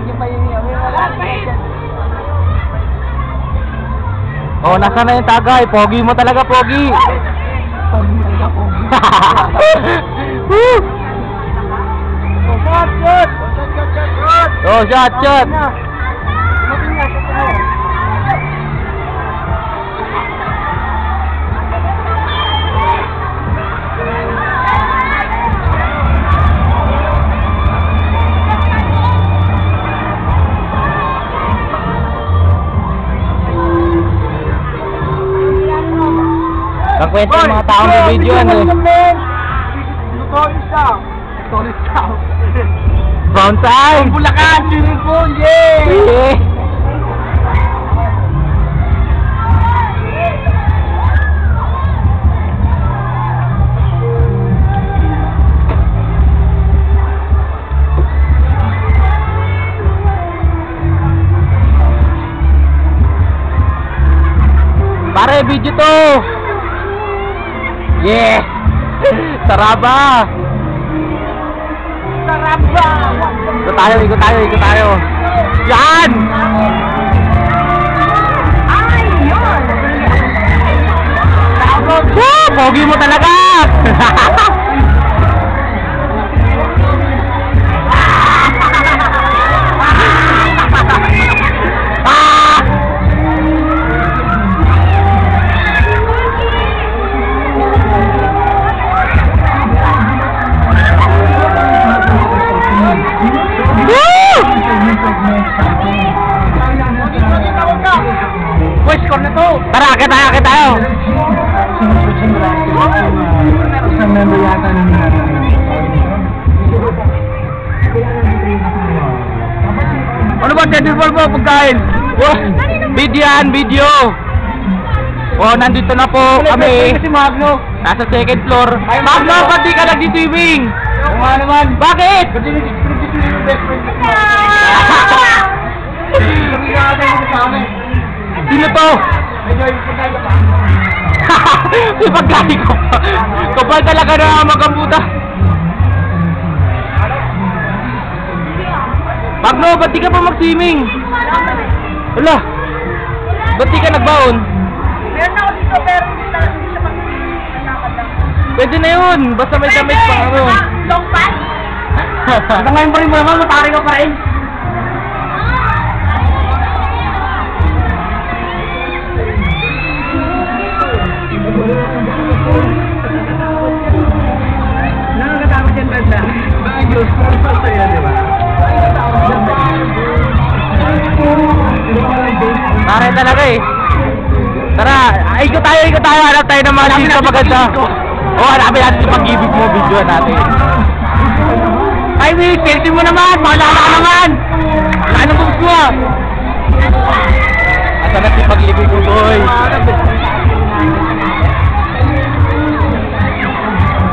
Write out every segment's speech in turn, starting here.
Hindi pa yun yun. Wala pa yun. Oh, nasa na yung tagay? Pogi mo talaga, pogi. Pogi mo talaga, pogi. Oh, shot, shot. Kakwento yung mga taong may video ano. Brown time! Bulacan, swimming pool, yay! Pare, video to! Yes! Saraba! Saraba! Ikot tayo, ikot tayo, ikot tayo! Yan! Ay, yun! Woo! Pogi mo talaga! Boy, score na to! Tara, akit tayo, akit tayo! Isang member yata ng Ano ba, Teddy Ball mo, pagkain? Oh, video yan, video! Oh, nandito na po kami. Si Magno. Nasa second floor. Magno, ba't di ka nag-swimming? Oo nga naman. Bakit? Ba't yung best friend mo? Sino to? Medyo yung pagkain pa. Si pagkain ko pa. Kapal talaga na magamuta. Magno, ba't di ka pa mag-swimming? Wala. Ba't di ka nagbaon? Meron ako dito, pero hindi siya mag-swimming. Pwede na yun. Basta may damit pa ano. Long pants? Hanggang ngayon pa rin mo naman, matari ka pa rin. Nakakatama dyan ba siya? Ayos, pero masaya, di ba? Pare talaga eh. Tara, ikot tayo, ikot tayo. Hanap tayo ng mga dito maganda. Oo, hanapin natin yung pag-ibig mo. Video natin. Ay, Wick, selfie mo naman. Makalala ka naman. Anong gusto mo? Asa na si pag-ibig mo, boy.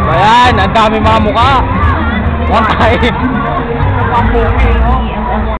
Ayan, ang dami mga mukha. One time.